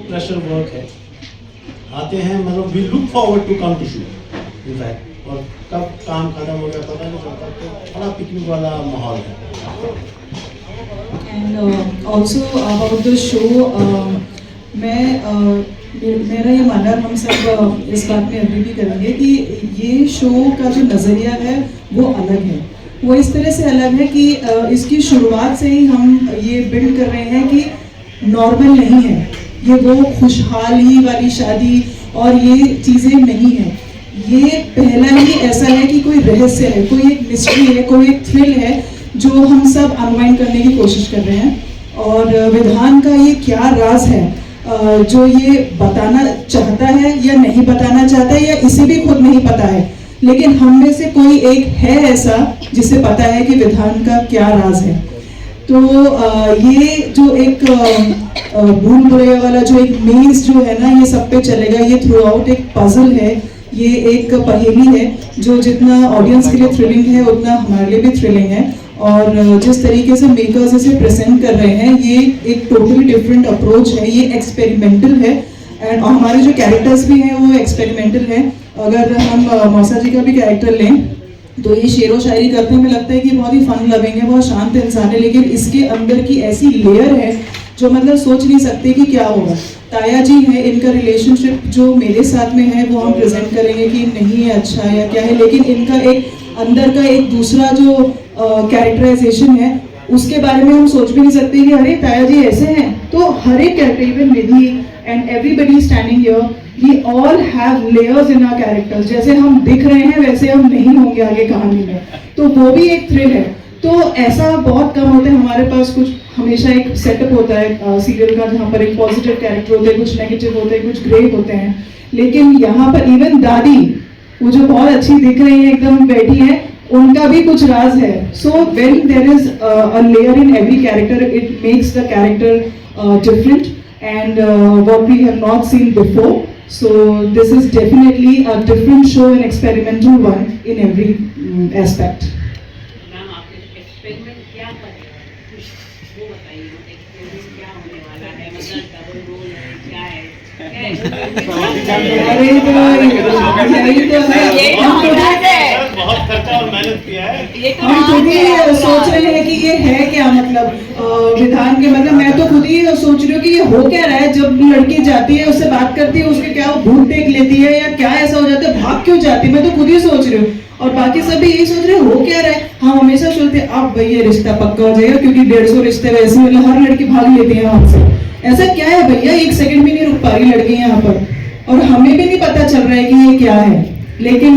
Pressure work है, आते हैं मतलब we look forward to come to shoot in fact, और कब काम खत्म हो गया पता नहीं चलता, तो बड़ा पिकनिक वाला माहौल है। And also about the show, मेरा ये मानना है, हम सब इस बात में अग्री भी करेंगे कि ये शो का जो नज़रिया है वो अलग है। वो इस तरह से अलग है कि इसकी शुरुआत से ही हम ये बिल्ड कर रहे हैं कि नॉर्मल नहीं है ये, वो खुशहाली वाली शादी और ये चीज़ें नहीं है। ये पहला ही ऐसा है कि कोई रहस्य है, कोई एक मिस्ट्री है, कोई एक थ्रिल है जो हम सब अनवाइंड करने की कोशिश कर रहे हैं। और विधान का ये क्या राज है जो ये बताना चाहता है या नहीं बताना चाहता है, या इसे भी खुद नहीं पता है, लेकिन हम में से कोई एक है ऐसा जिसे पता है कि विधान का क्या राज है। तो ये जो एक भूल भुलैया वाला जो एक मेज जो है ना, ये सब पे चलेगा, ये थ्रू आउट एक पजल है, ये एक पहेली है जो जितना ऑडियंस के लिए थ्रिलिंग है उतना हमारे लिए भी थ्रिलिंग है। और जिस तरीके से मेकर्स इसे प्रेजेंट कर रहे हैं, ये एक टोटली डिफरेंट अप्रोच है, ये एक्सपेरिमेंटल है। एंड हमारे जो कैरेक्टर्स भी हैं वो एक्सपेरिमेंटल हैं। अगर हम मौसा जी का भी कैरेक्टर लें तो ये शेरो शायरी करने में लगता है कि बहुत ही फन लविंग है, बहुत शांत इंसान है, लेकिन इसके अंदर की ऐसी लेयर है जो मतलब सोच नहीं सकते कि क्या होगा। ताया जी है, इनका रिलेशनशिप जो मेरे साथ में है वो हम प्रेजेंट करेंगे कि नहीं है अच्छा या क्या है, लेकिन इनका एक अंदर का एक दूसरा जो कैरेक्टराइजेशन है उसके बारे में हम सोच भी नहीं सकते कि अरे ताया जी ऐसे हैं। तो हर एक character, even Nidhi and everybody standing here, we all have layers in our characters. जैसे हम दिख रहे हैं वैसे हम नहीं होंगे आगे कहानी में, तो वो भी एक थ्रिल है। तो ऐसा बहुत कम होता है हमारे पास, कुछ हमेशा एक सेटअप होता है सीरियल का जहाँ पर एक पॉजिटिव कैरेक्टर होते हैं, कुछ नेगेटिव होते हैं, कुछ ग्रे होते हैं, लेकिन यहाँ पर इवन दादी वो जो बहुत अच्छी दिख रही है, एकदम बैठी है, उनका भी कुछ राज है। So when there is a layer in every character, it makes the character different and what we have not seen before. So this is definitely a different show, an experimental one in every aspect. Ma'am आप experiment क्या कर रहे हैं वो बताइए, experiment क्या होने वाला है, मतलब डबल रोल है क्या है? बहुत खर्चा और मेहनत किया है। हम खुद ही सोच रहे हैं कि ये है क्या, मतलब विधान के, मतलब मैं तो खुद ही सोच रही हूँ कि ये हो क्या रहा है। जब लड़की जाती है उससे बात करती है, उसके क्या वो भूत देख लेती है या क्या ऐसा हो जाता है, भाग क्यों जाती है, मैं तो खुद ही सोच रही हूँ। और बाकी सब भी यही सोच रहे हैं हो क्या रहा है। हम हमेशा सोचते हैं अब भाई ये रिश्ता पक्का हो जाएगा, क्योंकि 150 रिश्ते वैसे मतलब हर लड़की भाग लेती है हमसे। ऐसा क्या है भैया, एक सेकंड भी नहीं रुक पा रही लड़की यहाँ पर, और हमें भी नहीं पता चल रहा है कि ये क्या है। लेकिन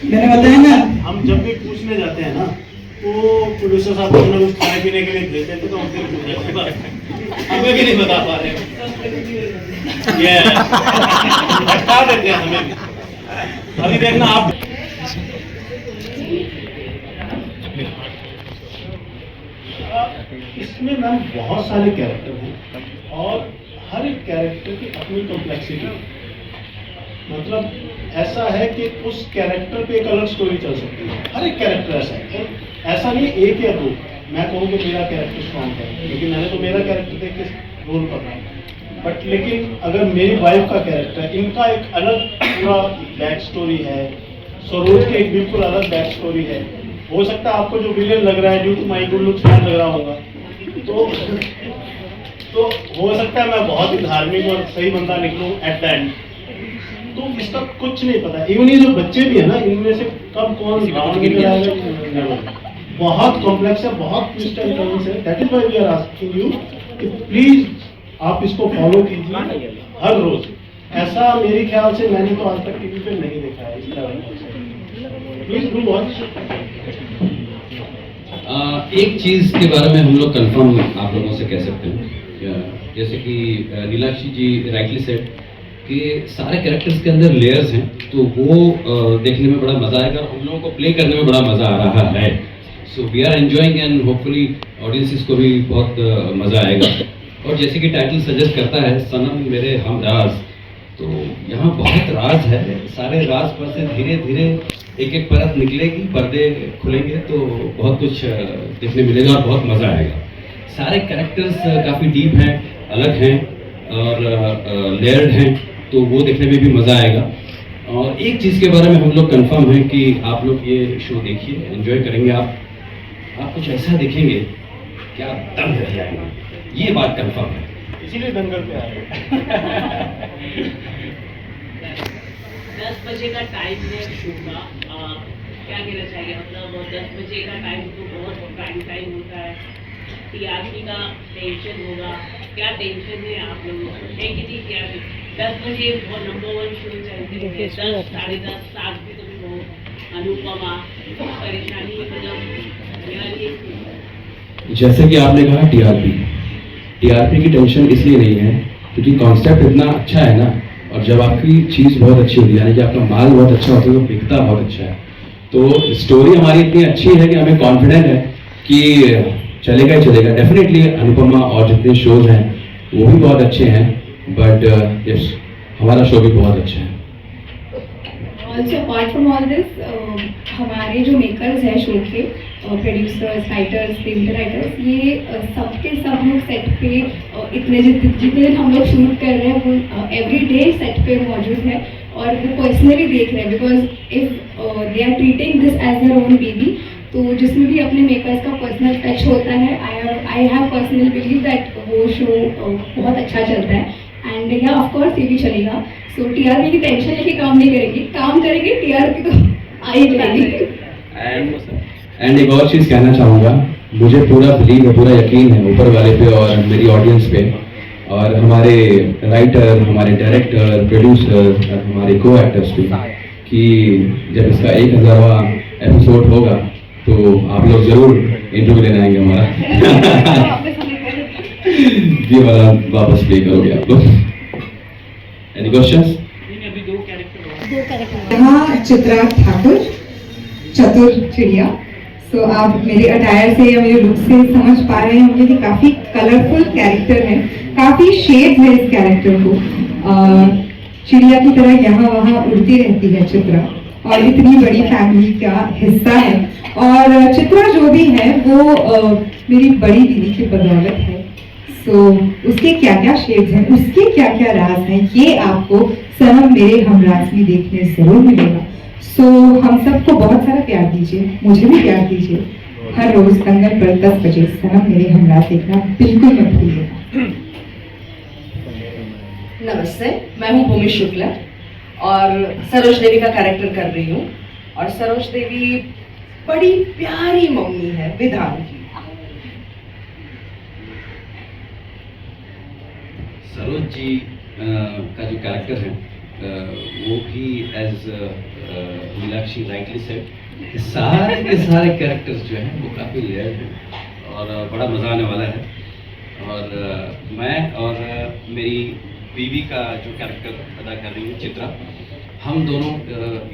मैंने बताया ना, हम जब भी पूछने जाते हैं ना तो प्रोड्यूसर साहब कुछ ना कुछ खाने पीने के लिए भेज देते, तो हम फिर पूछ जाते हैं, हमें भी नहीं बता पा रहे ये भटका देते हैं हमें भी। अभी देखना आप, इसमें मैम बहुत सारे कैरेक्टर हैं और हर एक कैरेक्टर की अपनी कॉम्प्लेक्सिटी है। मतलब ऐसा है कि उस कैरेक्टर पे एक अलग स्टोरी चल सकती है, हर एक कैरेक्टर ऐसा है। तो ऐसा नहीं एक या दो मैं कहूँ कि मेरा कैरेक्टर स्ट्रॉन्ग है, क्योंकि मैंने तो मेरा कैरेक्टर देख के रोल कर रहा हूँ। बट लेकिन अगर मेरी वाइफ का कैरेक्टर, इनका एक अलग पूरा बैक स्टोरी है, सरोज की एक बिल्कुल अलग बैक स्टोरी है। हो सकता है आपको जो विलेन लग रहा है due to my good looks लग रहा होगा, तो हो सकता है मैं बहुत ही धार्मिक और सही बंदा निकलूं एट द एंड। तो इसका कुछ नहीं पता। इवन ये जो बच्चे भी है ना, इनमें से कब कौन रावण निकल आएगा, बहुत कॉम्प्लेक्स है, बहुत ट्विस्ट एंड टर्न्स है। That is why we are asking you कि प्लीज आप इसको फॉलो कीजिए हर रोज। ऐसा मेरे ख्याल से मैंने तो आज तक टीवी पे नहीं देखा है इस तरह। Please do watch. एक चीज के बारे में हम लोग कंफर्म आप लोगों से कह सकते हैं, जैसे कि नीलाक्षी जी राइटली सेड कि सारे कैरेक्टर्स के अंदर लेयर्स हैं, तो वो देखने में बड़ा मजा आएगा और हम लोगों को प्ले करने में बड़ा मजा आ रहा है। So we are enjoying and hopefully audiences को भी बहुत मजा आएगा। और जैसे कि टाइटल सजेस्ट करता है सनम मेरे हम राज, तो यहाँ बहुत राज है। सारे राज पर से धीरे धीरे एक एक परत निकलेगी, पर्दे खुलेंगे तो बहुत कुछ देखने मिलेगा और बहुत मजा आएगा। सारे कैरेक्टर्स काफ़ी डीप हैं, अलग हैं और लेयर्ड हैं, तो वो देखने में भी मज़ा आएगा। और एक चीज़ के बारे में हम लोग कंफर्म हैं कि आप लोग ये शो देखिए, एंजॉय करेंगे। आप कुछ ऐसा देखेंगे कि आप दंग रह जाएंगे, ये बात कंफर्म है। इसीलिए दंगल पे आए। 10 बजे का टाइम है शो का, क्या कहना चाहिए, मतलब 10 बजे का टाइम तो बहुत प्राइम टाइम होता है, टीआरपी का टेंशन होगा, क्या टेंशन है आप लोगों को, है कि नहीं? टीआरपी 10 बजे वो नंबर 1 शो चलते हैं, 10, 10:30, 7 भी तो बहुत अनुपमा परेशानी, मतलब जैसे कि आपने कहा टीआरपी की टेंशन इसलिए नहीं है क्योंकि कॉन्सेप्ट इतना अच्छा है ना, और जब आपकी चीज़ बहुत अच्छी होती है, यानी कि आपका माल बहुत अच्छा होता है तो बिकता बहुत अच्छा है। तो स्टोरी हमारी इतनी अच्छी है कि हमें कॉन्फिडेंट है कि चलेगा ही चलेगा। डेफिनेटली अनुपमा और जितने शोज हैं वो भी बहुत अच्छे हैं, बट यस हमारा शो भी बहुत अच्छा है। Also apart from all this, हमारे जो मेकर्स हैं शो के, प्रोड्यूसर्स, राइटर्स, स्क्रीन राइटर्स, ये सबके सब लोग सेट पे इतने जितने दिन हम लोग शूट कर रहे हैं वो एवरी डे सेट पे मौजूद है और वो पर्सनली देख रहे हैं, because if they are treating this as their own baby, तो जिसमें भी अपने मेकर्स का पर्सनल टच होता है, I have personal believe that वो शो बहुत अच्छा चलता है एंड या ऑफ कोर्स ये भी चलेगा। सो टीआरपी की टेंशन लेके काम नहीं करेंगे, काम करेंगे, टीआरपी तो आ ही जाएगी। एंड एक और चीज़ कहना चाहूँगा, मुझे पूरा बिलीव है, पूरा यकीन है ऊपर वाले पे और मेरी ऑडियंस पे, और हमारे राइटर, हमारे डायरेक्टर, प्रोड्यूसर और हमारे को एक्टर्स पे, कि जब इसका 1000वां एपिसोड होगा तो आप लोग ज़रूर इंटरव्यू लेने आएंगे हमारा। ये वाला वापस प्ले करोगे आप लोग। Any questions? यहाँ चित्रा ठाकुर, चतुर चिड़िया। सो आप मेरे अटायर से या मेरे लुक से समझ पा रहे होंगे कि काफी कलरफुल कैरेक्टर है, काफी शेड्स है इस कैरेक्टर को। चिड़िया की तरह यहाँ वहाँ उड़ती रहती है चित्रा, और इतनी बड़ी फैमिली का हिस्सा है। और चित्रा जो भी है वो मेरी बड़ी दीदी की बदौलत है। सो उसके क्या क्या शेड्स हैं, उसके क्या क्या राज हैं, ये आपको सनम मेरे हमराज में देखने जरूर मिलेगा। सो हम सबको बहुत सारा प्यार दीजिए, मुझे भी प्यार दीजिए। हर रोज दंगल पर 10 बजे सनम मेरे हमराज देखना बिल्कुल मत भूलिएगा। नमस्ते, मैं हूँ भूमि शुक्ला और सरोज देवी का कैरेक्टर कर रही हूँ। और सरोज देवी बड़ी प्यारी मम्मी है विधान की। सरोज जी का जो कैरेक्टर है वो भी एज मीनाक्षी राइटली सेड, सारे के सारे कैरेक्टर्स जो हैं वो काफ़ी लेयर्ड हैं और बड़ा मज़ा आने वाला है। और मैं और मेरी बीवी का जो कैरेक्टर अदा कर रही हूँ चित्रा, हम दोनों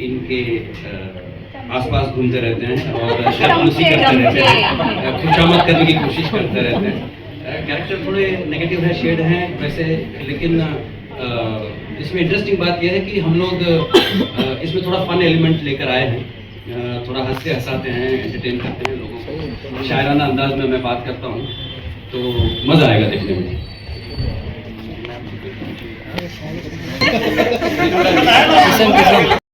इनके आसपास घूमते रहते हैं और शर्मनुसी करते रहते हैं, खुशामद करने की कोशिश करते रहते हैं। कैरेक्टर थोड़े नेगेटिव है, शेड हैं वैसे, लेकिन इसमें इंटरेस्टिंग बात यह है कि हम लोग इसमें थोड़ा फन एलिमेंट लेकर आए हैं, थोड़ा हंसते हंसाते हैं, एंटरटेन करते हैं लोगों को, शायराना अंदाज में मैं बात करता हूँ, तो मज़ा आएगा देखने में।